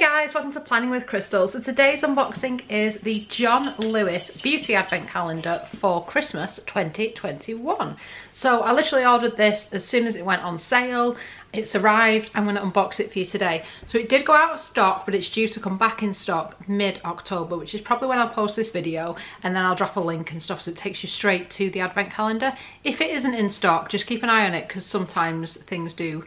guys, welcome to Planning with Crystal. So today's unboxing is the John Lewis Beauty Advent Calendar for Christmas 2021. So I literally ordered this as soon as it went on sale. It's arrived. I'm going to unbox it for you today. So it did go out of stock, but it's due to come back in stock mid-October, which is probably when I'll post this video, and then I'll drop a link and stuff so it takes you straight to the advent calendar. If it isn't in stock, just keep an eye on it, because sometimes things do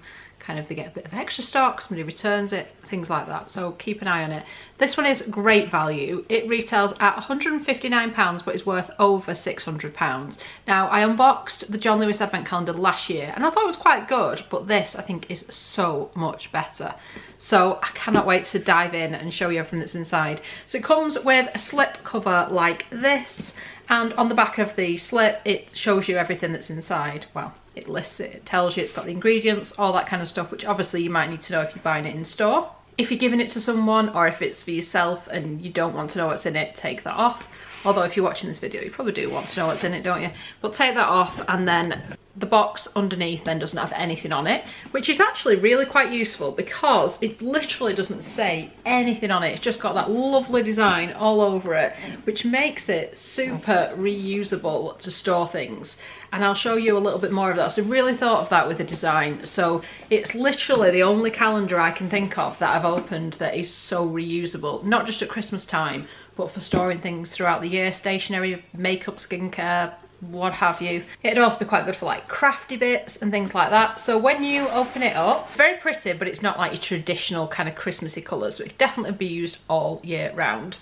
they get a bit of extra stock, somebody returns it, things like that, so keep an eye on it. This one is great value. It retails at £159 but is worth over £600. Now, I unboxed the John Lewis Advent Calendar last year and I thought it was quite good, but this I think is so much better. So I cannot wait to dive in and show you everything that's inside. So it comes with a slip cover like this, and on the back of the slip it shows you everything that's inside. Well, it lists it, it tells you it's got the ingredients, all that kind of stuff, which obviously you might need to know if you're buying it in store. If you're giving it to someone or if it's for yourself and you don't want to know what's in it, take that off. Although if you're watching this video, you probably do want to know what's in it, don't you? But take that off, and then the box underneath then doesn't have anything on it, which is actually really quite useful because it literally doesn't say anything on it. It's just got that lovely design all over it, which makes it super reusable to store things. And I'll show you a little bit more of that. So really thought of that with the design. So it's literally the only calendar I can think of that I've opened that is so reusable, not just at Christmas time, but for storing things throughout the year, stationery, makeup, skincare, what have you. It'd also be quite good for like crafty bits and things like that. So when you open it up, it's very pretty, but it's not like your traditional kind of Christmassy colours, so it can definitely be used all year round.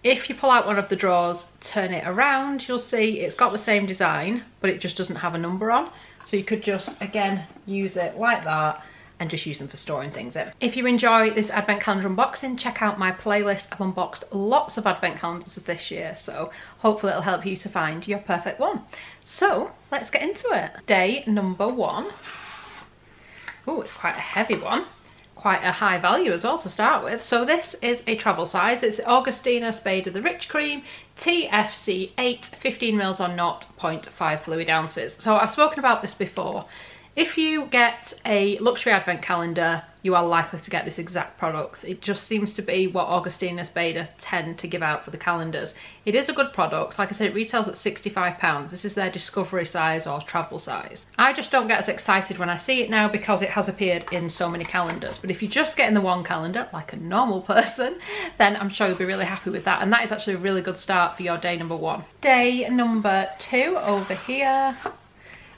If you pull out one of the drawers, turn it around, you'll see it's got the same design, but it just doesn't have a number on. So you could just, again, use it like that and just use them for storing things in. If you enjoy this advent calendar unboxing, check out my playlist. I've unboxed lots of advent calendars this year, so hopefully it'll help you to find your perfect one. So let's get into it. Day number one. Oh, it's quite a heavy one. Quite a high value as well to start with. So this is a travel size. It's Augustina Spade of the Rich Cream, TFC 8, 15ml on 0.5 fluid ounces. So I've spoken about this before. If you get a luxury advent calendar, you are likely to get this exact product. It just seems to be what Augustina Spade tend to give out for the calendars. It is a good product. Like I said, it retails at £65. This is their discovery size or travel size. I just don't get as excited when I see it now because it has appeared in so many calendars. But if you just get in the one calendar, like a normal person, then I'm sure you'll be really happy with that. And that is actually a really good start for your day number one. Day number two over here.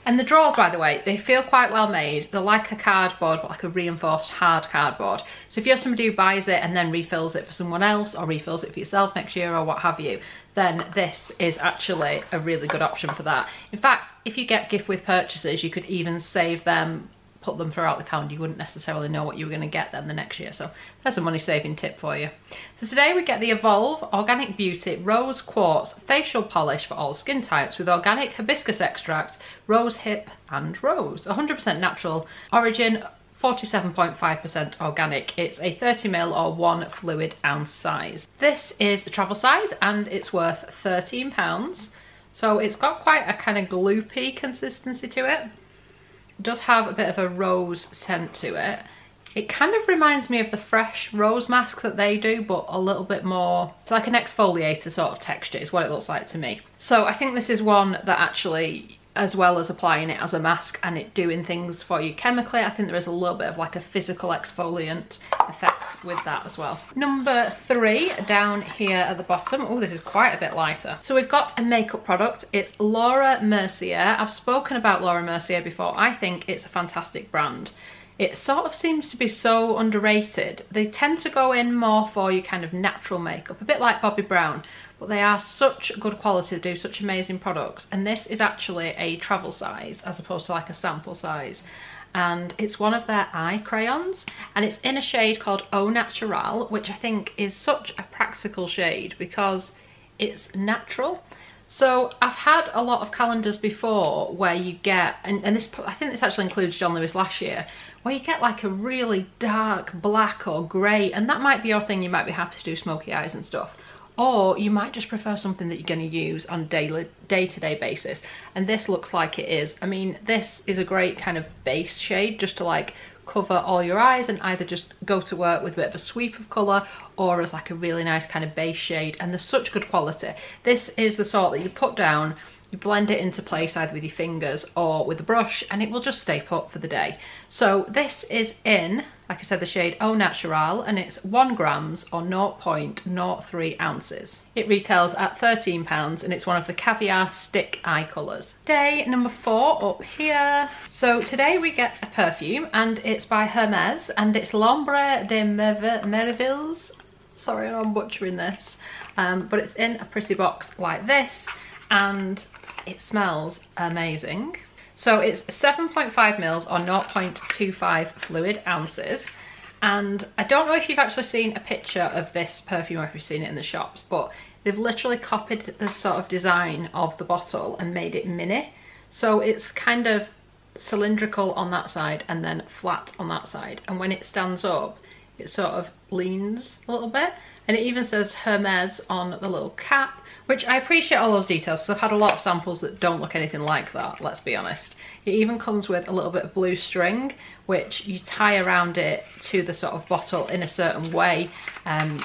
And the drawers, by the way, they feel quite well made. They're like a cardboard, but like a reinforced hard cardboard. So if you're somebody who buys it and then refills it for someone else, or refills it for yourself next year or what have you, then this is actually a really good option for that. In fact, if you get gift with purchases, you could even save them, put them throughout the calendar. You wouldn't necessarily know what you were going to get then the next year. So that's a money saving tip for you. So today we get the Evolve Organic Beauty Rose Quartz Facial Polish for all skin types with organic hibiscus extract, rose hip and rose. 100% natural origin, 47.5% organic. It's a 30ml or 1 fluid ounce size. This is the travel size and it's worth £13. So it's got quite a kind of gloopy consistency to it. It does have a bit of a rose scent to it. It kind of reminds me of the Fresh rose mask that they do, but a little bit more, it's like an exfoliator sort of texture is what it looks like to me. So I think this is one that actually, as well as applying it as a mask and it doing things for you chemically, I think there is a little bit of like a physical exfoliant effect with that as well. Number three, down here at the bottom. Oh, this is quite a bit lighter. So we've got a makeup product. It's Laura Mercier. I've spoken about Laura Mercier before. I think it's a fantastic brand. It sort of seems to be so underrated. They tend to go in more for your kind of natural makeup, a bit like Bobbi Brown, but they are such good quality, they do such amazing products. And this is actually a travel size as opposed to like a sample size. And it's one of their eye crayons, and it's in a shade called Au Natural, which I think is such a practical shade because it's natural. So I've had a lot of calendars before where you get, and this, I think this actually includes John Lewis last year, where you get like a really dark black or grey, and that might be your thing. You might be happy to do smoky eyes and stuff. Or you might just prefer something that you're going to use on a day-to-day basis. And this looks like it is. I mean, this is a great kind of base shade just to like cover all your eyes and either just go to work with a bit of a sweep of colour or as like a really nice kind of base shade, and they're such good quality. This is the sort that you put down, you blend it into place either with your fingers or with a brush, and it will just stay put for the day. So this is in, like I said, the shade Au Natural, and it's 1 grams or 0.03 ounces. It retails at £13 and it's one of the Caviar Stick Eye colours. Day number 4 up here. So today we get a perfume and it's by Hermes and it's L'Ombre de Merveilles. Sorry, I'm butchering this. But it's in a pretty box like this and it smells amazing. So it's 7.5 mils or 0.25 fluid ounces. And I don't know if you've actually seen a picture of this perfume or if you've seen it in the shops, but they've literally copied the sort of design of the bottle and made it mini. So it's kind of cylindrical on that side and then flat on that side. And when it stands up, it sort of leans a little bit. And it even says Hermes on the little cap, which I appreciate all those details because I've had a lot of samples that don't look anything like that, let's be honest. It even comes with a little bit of blue string, which you tie around it to the sort of bottle in a certain way.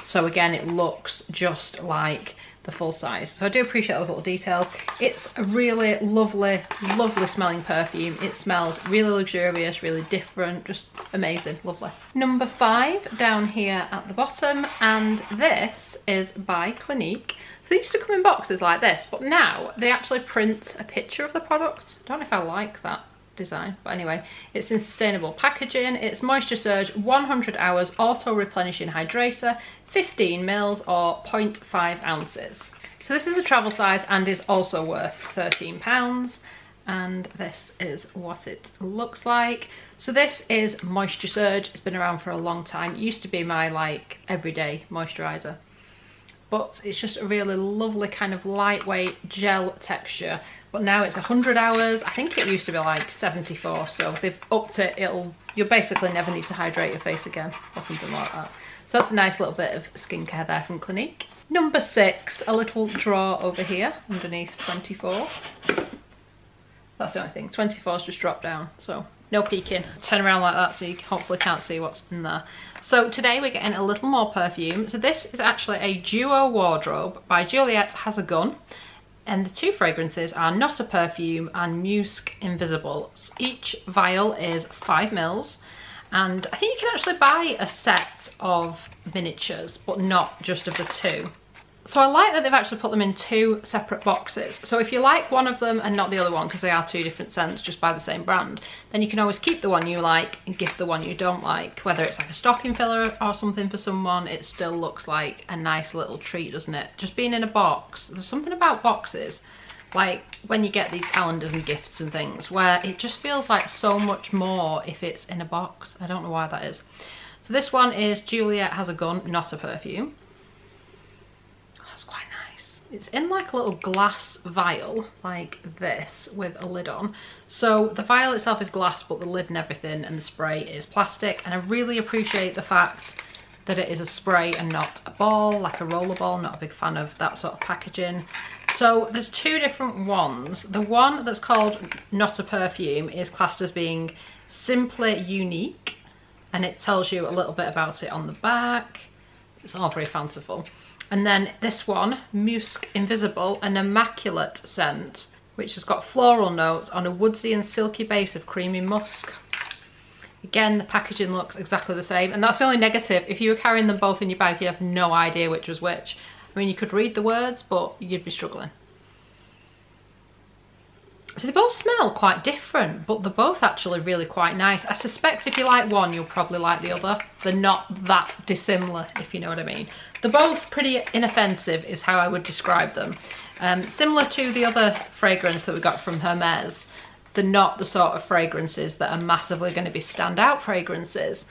So again, it looks just like the full size. So I do appreciate those little details. It's a really lovely, lovely smelling perfume. It smells really luxurious, really different, just amazing, lovely. Number 5 down here at the bottom, and this is by Clinique. So they used to come in boxes like this, but now they actually print a picture of the product. I don't know if I like that design, but anyway, it's in sustainable packaging. It's Moisture Surge 100 hours auto replenishing hydrator, 15 mils or 0.5 ounces. So this is a travel size and is also worth £13, and this is what it looks like. So this is Moisture Surge. It's been around for a long time. It used to be my like everyday moisturizer, but it's just a really lovely kind of lightweight gel texture. But now it's 100 hours. I think it used to be like 74, so they've upped it. You'll basically never need to hydrate your face again or something like that. So that's a nice little bit of skincare there from Clinique. Number 6, a little drawer over here underneath 24. That's the only thing. 24's just dropped down, so no peeking. Turn around like that so you hopefully can't see what's in there. So today we're getting a little more perfume. So this is actually a duo wardrobe by Juliette Has a Gun. And the 2 fragrances are Not a Perfume and Musc Invisible. Each vial is 5 mils. And I think you can actually buy a set of miniatures, but not just of the 2. So I like that they've actually put them in 2 separate boxes. So if you like one of them and not the other one, because they are 2 different scents just by the same brand, then you can always keep the one you like and gift the one you don't like. Whether it's like a stocking filler or something for someone, it still looks like a nice little treat, doesn't it? Just being in a box, there's something about boxes, like when you get these calendars and gifts and things, where it just feels like so much more if it's in a box. I don't know why that is. So this one is Juliette Has a Gun, Not a Perfume. Oh, that's quite nice. It's in like a little glass vial like this with a lid on. So the vial itself is glass, but the lid and everything and the spray is plastic. And I really appreciate the fact that it is a spray and not a ball, like a roller ball. Not a big fan of that sort of packaging. So there's 2 different ones. The one that's called Not a Perfume is classed as being simply unique, and it tells you a little bit about it on the back. It's all very fanciful. And then this one, Musc Invisible, an immaculate scent, which has got floral notes on a woodsy and silky base of creamy musk. Again, the packaging looks exactly the same, and that's the only negative. If you were carrying them both in your bag, you'd have no idea which was which. I mean, you could read the words, but you'd be struggling. So they both smell quite different, but they're both actually really quite nice. I suspect if you like one, you'll probably like the other. They're not that dissimilar, if you know what I mean. They're both pretty inoffensive, is how I would describe them. Similar to the other fragrance that we got from Hermes, they're not the sort of fragrances that are massively going to be standout fragrances,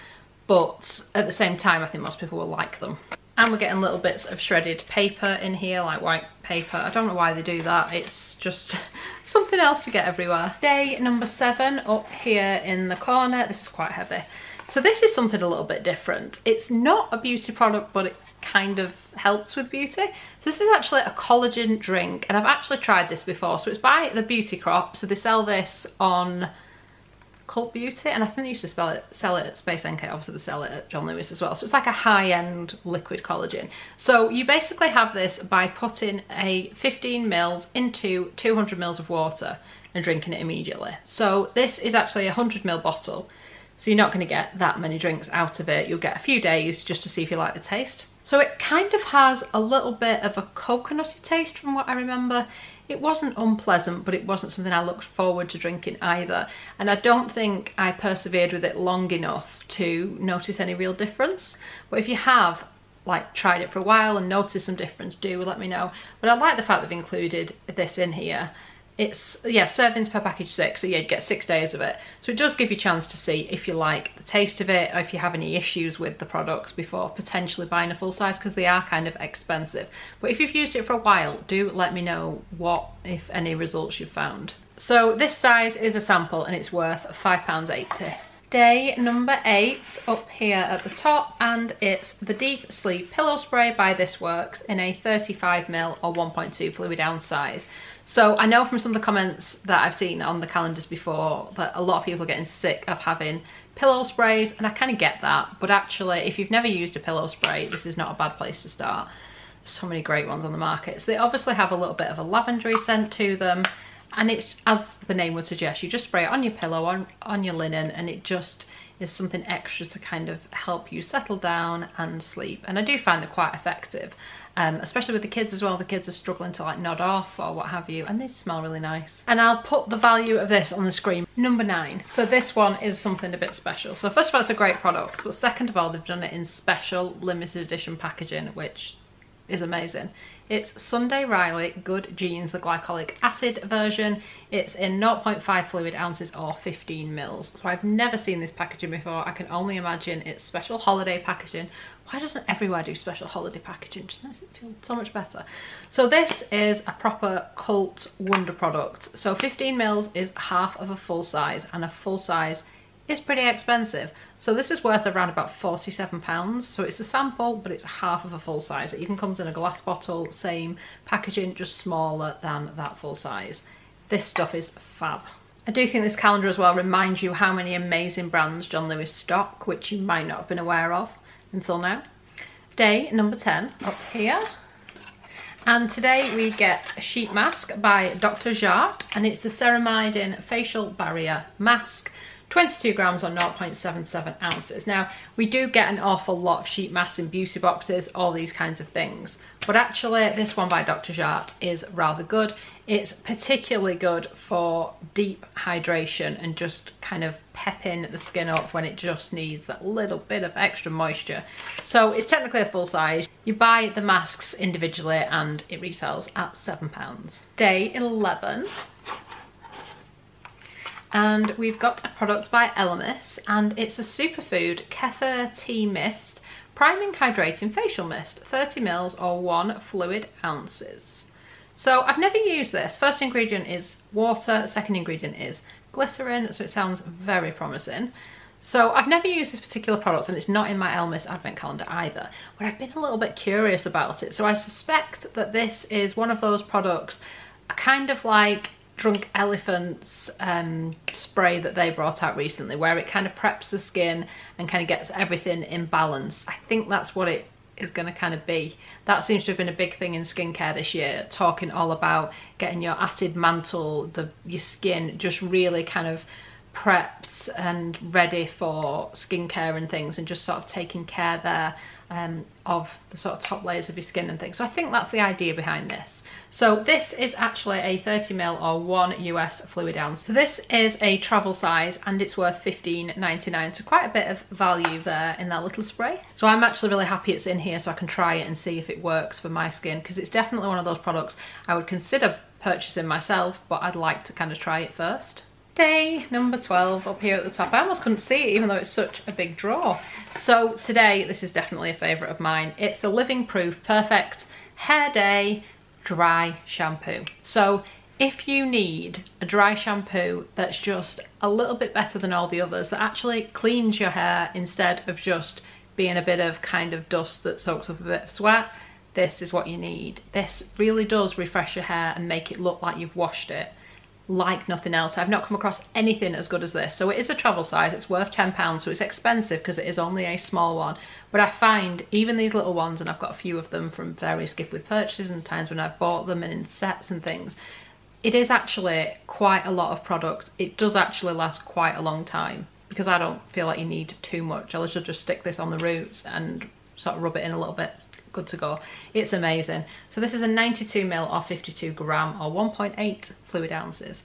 but at the same time, I think most people will like them. And we're getting little bits of shredded paper in here, like white paper. I don't know why they do that. It's just something else to get everywhere. Day number 7 up here in the corner. This is quite heavy. So this is something a little bit different. It's not a beauty product, but it kind of helps with beauty. So this is actually a collagen drink, and I've actually tried this before. So it's by the Beauty Crop. So they sell this on Cult Beauty, and I think they used to sell it at Space NK. Obviously they sell it at John Lewis as well. So it's like a high-end liquid collagen. So you basically have this by putting a 15 ml into 200 ml of water and drinking it immediately. So this is actually a 100 ml bottle, so you're not going to get that many drinks out of it. You'll get a few days just to see if you like the taste. So it kind of has a little bit of a coconutty taste from what I remember. It wasn't unpleasant, but it wasn't something I looked forward to drinking either. And I don't think I persevered with it long enough to notice any real difference. But if you have like tried it for a while and noticed some difference, do let me know. But I like the fact they've included this in here. It's, yeah, servings per package 6, so yeah, you get 6 days of it. So it does give you a chance to see if you like the taste of it, or if you have any issues with the products before potentially buying a full size, because they are kind of expensive. But if you've used it for a while, do let me know what, if any, results you've found. So this size is a sample and it's worth £5.80. Day number 8 up here at the top, and it's the Deep Sleep Pillow Spray by This Works in a 35 ml or 1.2 fluid ounce size. So I know from some of the comments that I've seen on the calendars before that a lot of people are getting sick of having pillow sprays, and I kind of get that, but actually if you've never used a pillow spray, this is not a bad place to start. So many great ones on the market. So they obviously have a little bit of a lavendery scent to them, and it's, as the name would suggest, you just spray it on your pillow, on your linen, and it just is something extra to kind of help you settle down and sleep. And I do find it quite effective, especially with the kids as well. The kids are struggling to like nod off or what have you, and they smell really nice. And I'll put the value of this on the screen. Number 9. So this one is something a bit special. So first of all, it's a great product, but second of all, they've done it in special limited edition packaging, which is amazing. It's Sunday Riley Good Genes, the glycolic acid version. It's in 0.5 fluid ounces or 15 ml. So I've never seen this packaging before. I can only imagine it's special holiday packaging. Why doesn't everywhere do special holiday packaging? It just makes it feel so much better. So this is a proper cult wonder product. So 15 ml is half of a full size, and a full size is pretty expensive. So this is worth around about £47. So it's a sample, but it's half of a full size. It even comes in a glass bottle, same packaging, just smaller than that full size. This stuff is fab. I do think this calendar as well reminds you how many amazing brands John Lewis stock, which you might not have been aware of until now. Day number 10 up here. And today we get a sheet mask by Dr. Jart, and it's the Ceramidin Facial Barrier Mask. 22 grams or 0.77 ounces. Now, we do get an awful lot of sheet masks in beauty boxes, all these kinds of things. But actually, this one by Dr. Jart is rather good. It's particularly good for deep hydration and just kind of pepping the skin up when it just needs that little bit of extra moisture. So it's technically a full size. You buy the masks individually and it retails at £7. Day 11. And we've got a product by Elemis, and it's a superfood kefir tea mist, priming hydrating facial mist, 30 ml or 1 fluid ounces. So I've never used this. First ingredient is water, second ingredient is glycerin, so it sounds very promising. So I've never used this particular product, and it's not in my Elemis advent calendar either, but I've been a little bit curious about it. So I suspect that this is one of those products, kind of like Drunk Elephant's spray that they brought out recently, where it kind of preps the skin and kind of gets everything in balance. I think that's what it is going to kind of be. That seems to have been a big thing in skincare this year, talking all about getting your acid mantle, your skin just really kind of prepped and ready for skincare and things, and just sort of taking care there of the sort of top layers of your skin and things. So I think that's the idea behind this. So this is actually a 30 ml or 1 US fluid ounce. So this is a travel size, and it's worth $15.99. So quite a bit of value there in that little spray. So I'm actually really happy it's in here so I can try it and see if it works for my skin, because it's definitely one of those products I would consider purchasing myself, but I'd like to kind of try it first. Day number 12 up here at the top. I almost couldn't see it even though it's such a big drawer. So today, this is definitely a favourite of mine. It's the Living Proof Perfect Hair Day Dry Shampoo. So if you need a dry shampoo that's just a little bit better than all the others, that actually cleans your hair instead of just being a bit of kind of dust that soaks up a bit of sweat, this is what you need. This really does refresh your hair and make it look like you've washed it like nothing else. I've not come across anything as good as this. So it is a travel size, it's worth £10, so it's expensive because it is only a small one. But I find even these little ones, and I've got a few of them from various gift with purchases and times when I've bought them and in sets and things, it is actually quite a lot of product. It does actually last quite a long time because I don't feel like you need too much. I'll just stick this on the roots and sort of rub it in a little bit. Good to go. It's amazing. So this is a 92ml or 52 gram or 1.8 fluid ounces.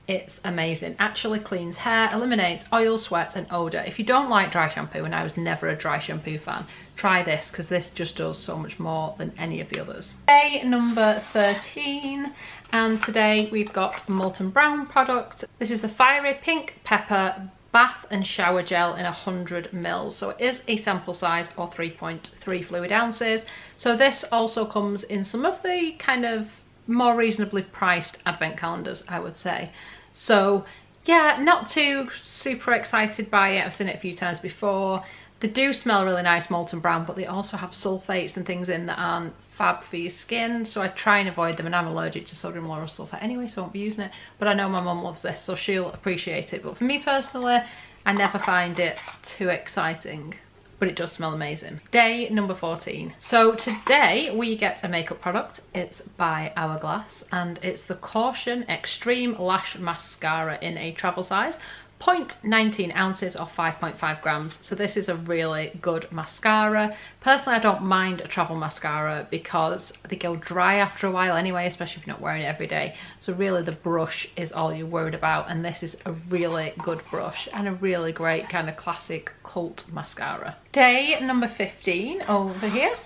It's amazing. Actually cleans hair, eliminates oil, sweat and odour. If you don't like dry shampoo, and I was never a dry shampoo fan, try this because this just does so much more than any of the others. Day number 13, and today we've got Molten Brown product. This is the Fiery Pink Pepper Bath and Shower Gel in 100ml. So it is a sample size or 3.3 fluid ounces. So this also comes in some of the kind of more reasonably priced advent calendars, I would say. So yeah, not too super excited by it. I've seen it a few times before. They do smell really nice, Molten Brown, but they also have sulfates and things in that aren't fab for your skin, so I try and avoid them, and I'm allergic to sodium lauryl sulfate anyway, so I won't be using it. But I know my mum loves this, so she'll appreciate it. But for me personally, I never find it too exciting, but it does smell amazing. Day number 14. So today we get a makeup product. It's by Hourglass, and it's the Caution Extreme Lash Mascara in a travel size. 0.19 ounces or 5.5 grams. So this is a really good mascara. Personally, I don't mind a travel mascara because they go dry after a while anyway, especially if you're not wearing it every day. So really the brush is all you're worried about, and this is a really good brush and a really great kind of classic cult mascara. Day number 15 over here.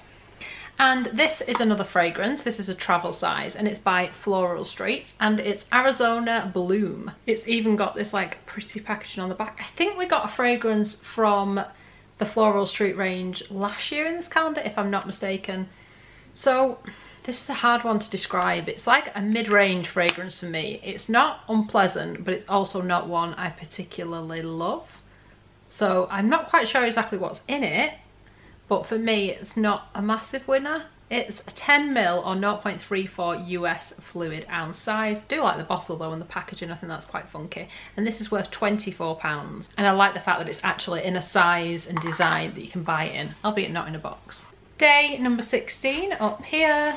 And this is another fragrance. This is a travel size, and it's by Floral Street, and it's Arizona Bloom. It's even got this like pretty packaging on the back. I think we got a fragrance from the Floral Street range last year in this calendar, if I'm not mistaken. So this is a hard one to describe. It's like a mid-range fragrance for me. It's not unpleasant, but it's also not one I particularly love. So I'm not quite sure exactly what's in it, but for me it's not a massive winner. It's a 10ml or 0.34 US fluid ounce size. I do like the bottle though, and the packaging, I think that's quite funky. And this is worth £24. And I like the fact that it's actually in a size and design that you can buy it in, albeit not in a box. Day number 16 up here.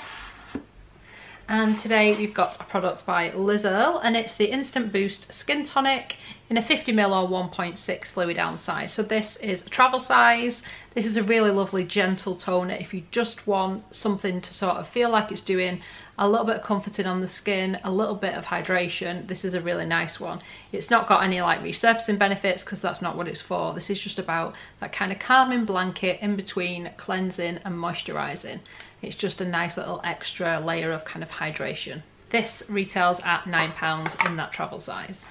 And today we've got a product by Earle, and it's the Instant Boost Skin Tonic in a 50ml or 1.6 fluid ounce size. So this is a travel size. This is a really lovely gentle toner if you just want something to sort of feel like it's doing a little bit of comforting on the skin, a little bit of hydration. This is a really nice one. It's not got any like resurfacing benefits because that's not what it's for. This is just about that kind of calming blanket in between cleansing and moisturising. It's just a nice little extra layer of kind of hydration. This retails at £9 in that travel size.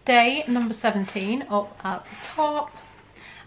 Day number 17 up at the top,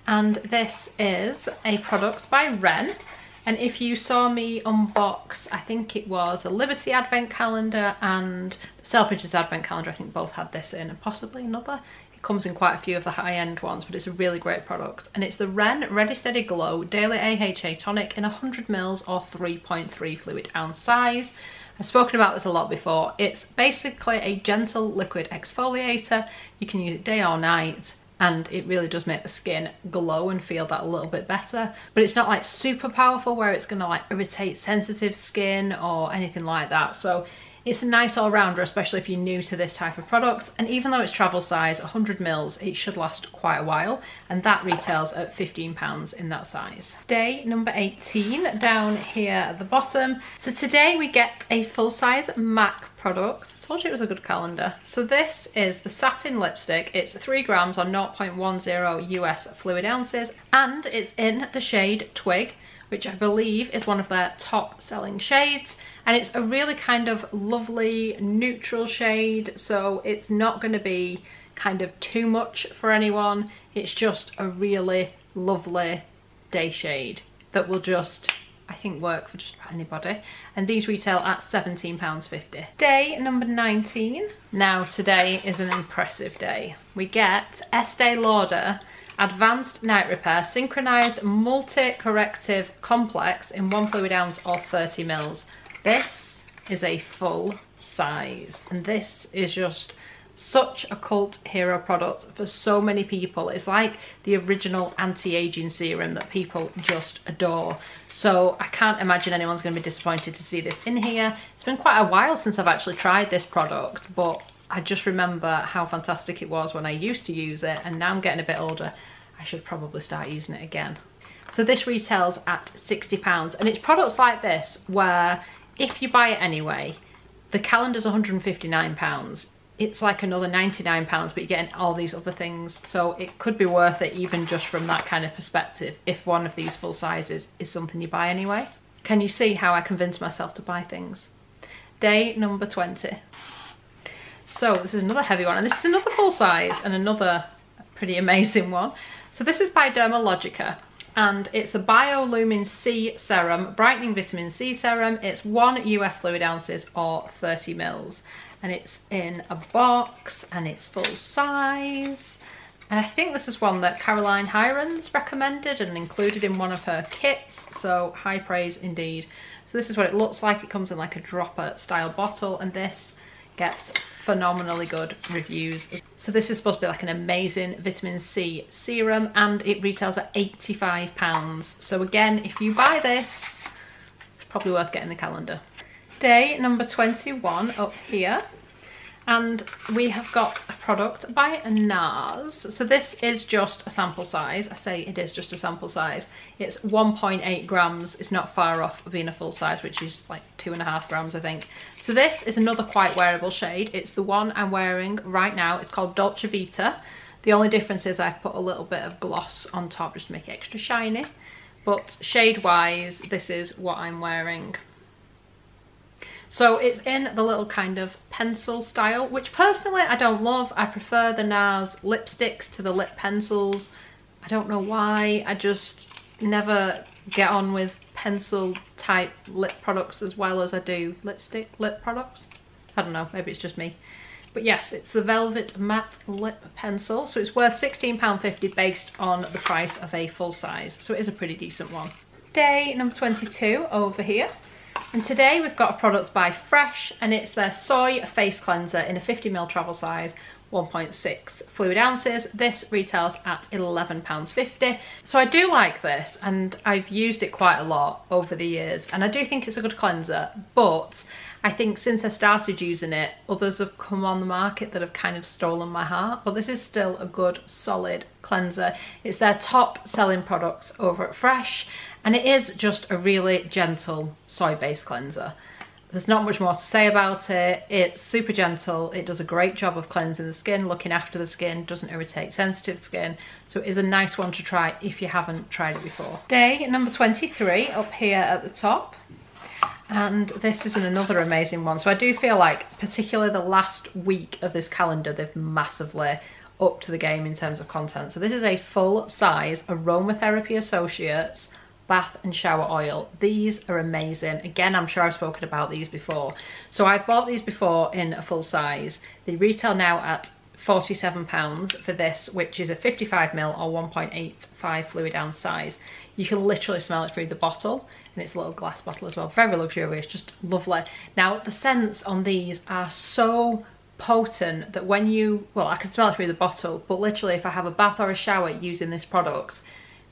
and this is a product by Ren. And if you saw me unbox, I think it was the Liberty Advent Calendar and the Selfridges Advent Calendar, I think both had this in, and possibly another. It comes in quite a few of the high-end ones, but it's a really great product. And it's the Ren Ready Steady Glow Daily AHA Tonic in 100ml or 3.3 fluid ounce size. I've spoken about this a lot before. It's basically a gentle liquid exfoliator. You can use it day or night, and it really does make the skin glow and feel that a little bit better. But it's not like super powerful where it's gonna like irritate sensitive skin or anything like that. So it's a nice all-rounder, especially if you're new to this type of product. And even though it's travel size, 100ml, it should last quite a while. And that retails at £15 in that size. Day number 18, down here at the bottom. So today we get a full-size MAC product. I told you it was a good calendar. So this is the Satin Lipstick. It's 3 grams or 0.10 US fluid ounces. And it's in the shade Twig, which I believe is one of their top selling shades. And it's a really kind of lovely neutral shade, so it's not going to be kind of too much for anyone. It's just a really lovely day shade that will just, I think, work for just about anybody. And these retail at £17.50. Day number 19. Now today is an impressive day. We get Este Lauder Advanced Night Repair Synchronized Multi-Corrective Complex in 1 fluid ounce or 30ml. This is a full size, and this is just Such a cult hero product for so many people. It's like the original anti-aging serum that people just adore. So I can't imagine anyone's going to be disappointed to see this in here. It's been quite a while since I've actually tried this product, but I just remember how fantastic it was when I used to use it, and now I'm getting a bit older. I should probably start using it again. So this retails at £60, and it's products like this where if you buy it anyway, the calendar's £159. It's like another £99, but you're getting all these other things. So it could be worth it even just from that kind of perspective if one of these full sizes is something you buy anyway. Can you see how I convinced myself to buy things? Day number 20. So this is another heavy one, and this is another full size and another pretty amazing one. So this is by Dermalogica, and it's the Bioluminesce Serum Brightening Vitamin C Serum. It's 1 US fluid ounces or 30 mils. And it's in a box and it's full size. And I think this is one that Caroline Hirons recommended and included in one of her kits, so high praise indeed. So this is what it looks like. It comes in like a dropper style bottle, and this gets phenomenally good reviews. So this is supposed to be like an amazing vitamin C serum, and it retails at £85. So again, if you buy this, it's probably worth getting the calendar. Day number 21 up here, and we have got a product by NARS. So this is just a sample size. I say it is just a sample size. It's 1.8 grams. It's not far off being a full size, which is like 2.5 grams, I think. So this is another quite wearable shade. It's the one I'm wearing right now. It's called Dolce Vita. The only difference is I've put a little bit of gloss on top just to make it extra shiny. But shade wise, this is what I'm wearing. So it's in the little kind of pencil style, which personally I don't love. I prefer the NARS lipsticks to the lip pencils. I don't know why. I just never get on with pencil type lip products as well as I do lipstick lip products. I don't know, maybe it's just me. But yes, it's the Velvet Matte Lip Pencil. So it's worth £16.50 based on the price of a full size. So it is a pretty decent one. Day number 22 over here. And today we've got a product by Fresh, and it's their Soy Face Cleanser in a 50ml travel size, 1.6 fluid ounces. This retails at £11.50. So I do like this, and I've used it quite a lot over the years, and I do think it's a good cleanser, but I think since I started using it, others have come on the market that have kind of stolen my heart. But this is still a good, solid cleanser. It's their top selling products over at Fresh, and it is just a really gentle soy-based cleanser. There's not much more to say about it. It's super gentle. It does a great job of cleansing the skin, looking after the skin, doesn't irritate sensitive skin. So it is a nice one to try if you haven't tried it before. Day number 23 up here at the top. And this is another amazing one. So I do feel like, particularly the last week of this calendar, they've massively upped to the game in terms of content. So this is a full size Aromatherapy Associates bath and shower oil. These are amazing. Again, I'm sure I've spoken about these before. So I bought these before in a full size. They retail now at £47 for this, which is a 55ml or 1.85 fluid ounce size. You can literally smell it through the bottle, and it's a little glass bottle as well. Very luxurious, just lovely. Now the scents on these are so potent that when you, well, I can smell it through the bottle, but literally if I have a bath or a shower using this product,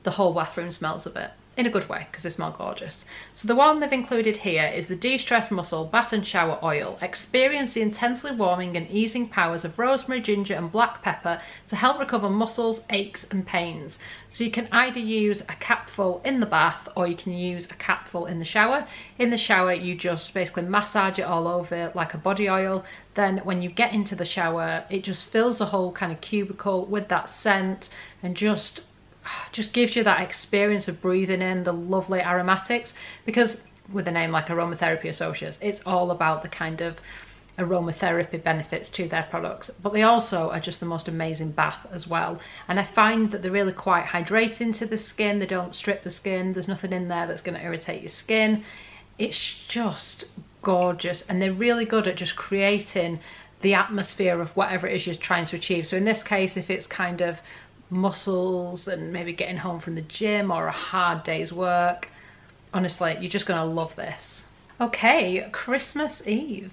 the whole bathroom smells of it. In a good way, because they smell gorgeous. So the one they've included here is the De-Stress Muscle Bath and Shower Oil. Experience the intensely warming and easing powers of rosemary, ginger and black pepper to help recover muscles, aches and pains. So you can either use a capful in the bath, or you can use a capful in the shower. In the shower, you just basically massage it all over like a body oil. Then when you get into the shower, it just fills the whole kind of cubicle with that scent, and just gives you that experience of breathing in the lovely aromatics, because with a name like Aromatherapy Associates, it's all about the kind of aromatherapy benefits to their products, but they also are just the most amazing bath as well. And I find that they're really quite hydrating to the skin. They don't strip the skin. There's nothing in there that's going to irritate your skin. It's just gorgeous, and they're really good at just creating the atmosphere of whatever it is you're trying to achieve. So in this case, if it's kind of muscles and maybe getting home from the gym or a hard day's work, honestly, you're just gonna love this. Okay, Christmas Eve.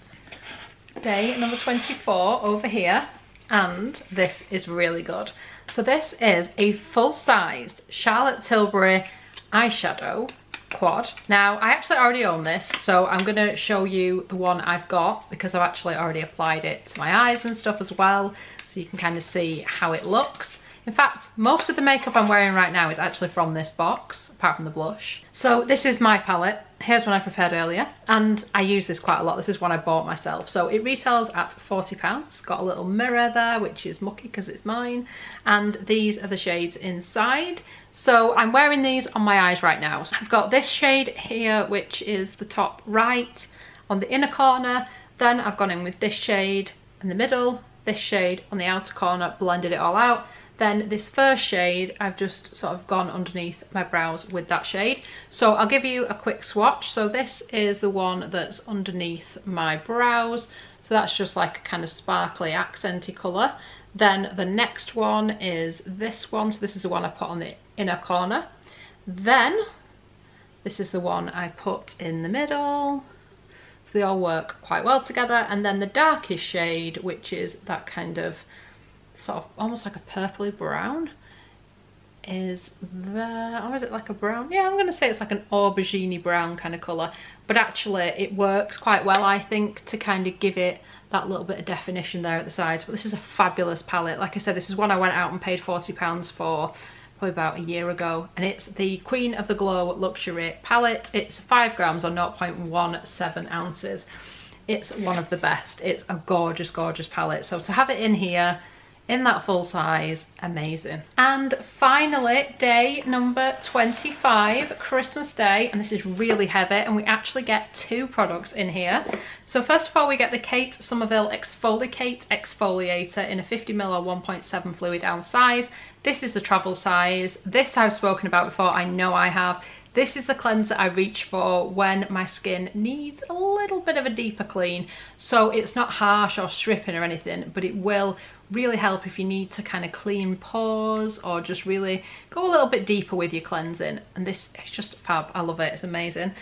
Day number 24 over here. and this is really good. So this is a full-sized Charlotte Tilbury eyeshadow quad. Now I actually already own this, so I'm going to show you the one I've got because I've actually already applied it to my eyes and stuff as well, so you can kind of see how it looks. In fact, most of the makeup I'm wearing right now is actually from this box, apart from the blush. So this is my palette. Here's one I prepared earlier, and I use this quite a lot. This is one I bought myself. So it retails at £40. Got a little mirror there, which is mucky because it's mine. And these are the shades inside. So I'm wearing these on my eyes right now. So I've got this shade here, which is the top right on the inner corner. Then I've gone in with this shade in the middle, this shade on the outer corner, blended it all out. Then this first shade, I've just sort of gone underneath my brows with that shade. So I'll give you a quick swatch. So this is the one that's underneath my brows. So that's just like a kind of sparkly accenty colour. Then the next one is this one. So this is the one I put on the inner corner. Then this is the one I put in the middle. So they all work quite well together. And then the darkest shade, which is that kind of sort of almost like a purpley brown, is there. Or is it like a brown? Yeah, I'm gonna say it's like an aubergine brown kind of colour, but actually it works quite well, I think, to kind of give it that little bit of definition there at the sides. But this is a fabulous palette. Like I said, this is one I went out and paid £40 for probably about a year ago, and it's the Queen of the Glow Luxury palette. It's 5 grams or 0.17 ounces. It's one of the best. It's a gorgeous, gorgeous palette. So to have it in here in that full size, amazing. And finally, day number 25, Christmas Day, and this is really heavy, and we actually get 2 products in here. So first of all, we get the Kate Somerville Exfoliator in a 50ml or 1.7 fluid ounce size. This is the travel size. This I've spoken about before, I know I have. This is the cleanser I reach for when my skin needs a little bit of a deeper clean. So it's not harsh or stripping or anything, but it will really help if you need to kind of clean pores or just really go a little bit deeper with your cleansing. And this is just fab. I love it. It's amazing.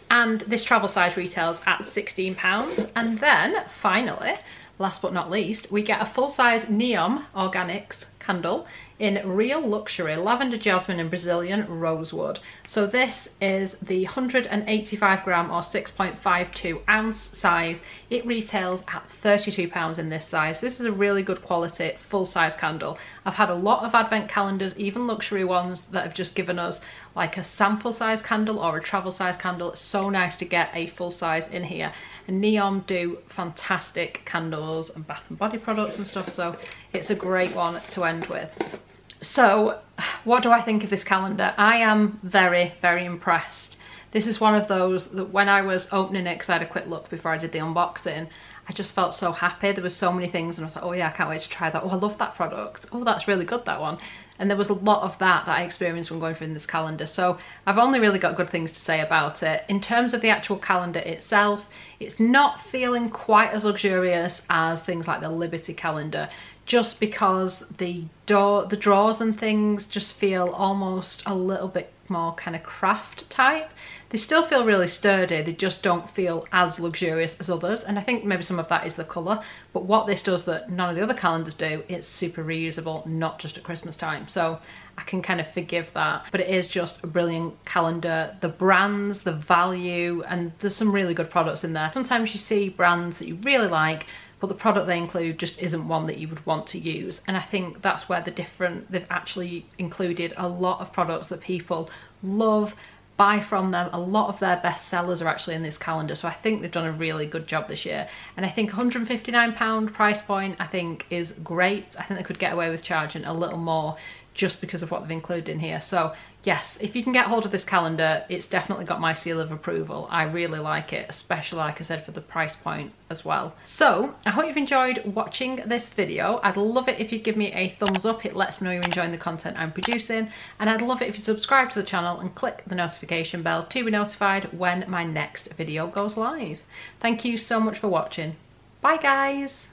And this travel size retails at £16. And then finally, last but not least, we get a full-size Neon Organics candle in Real Luxury Lavender Jasmine and Brazilian Rosewood. So this is the 185 gram or 6.52 ounce size. It retails at £32 in this size. This is a really good quality full-size candle. I've had a lot of advent calendars, even luxury ones, that have just given us like a sample size candle or a travel size candle. It's so nice to get a full size in here. And Neon do fantastic candles and bath and body products and stuff, so it's a great one to end with. So what do I think of this calendar? I am very, very impressed. This is one of those that when I was opening it, because I had a quick look before I did the unboxing, I just felt so happy. There was so many things and I was like, oh yeah, I can't wait to try that. Oh, I love that product. Oh, that's really good, that one. And there was a lot of that I experienced when going through this calendar. So I've only really got good things to say about it. In terms of the actual calendar itself, it's not feeling quite as luxurious as things like the Liberty calendar, just because the drawers and things just feel almost a little bit more kind of craft type. They still feel really sturdy, they just don't feel as luxurious as others, and I think maybe some of that is the colour. But what this does that none of the other calendars do, it's super reusable, not just at Christmas time, so I can kind of forgive that. But it is just a brilliant calendar. The brands, the value, and there's some really good products in there. Sometimes you see brands that you really like, but the product they include just isn't one that you would want to use. And I think that's where they've actually included a lot of products that people love, buy from them. A lot of their best sellers are actually in this calendar, so I think they've done a really good job this year. And I think £159 price point I think is great. I think they could get away with charging a little more just because of what they've included in here. So yes, if you can get hold of this calendar, it's definitely got my seal of approval. I really like it, especially, like I said, for the price point as well. So I hope you've enjoyed watching this video. I'd love it if you'd give me a thumbs up. It lets me know you're enjoying the content I'm producing. And I'd love it if you subscribe to the channel and click the notification bell to be notified when my next video goes live. Thank you so much for watching. Bye guys.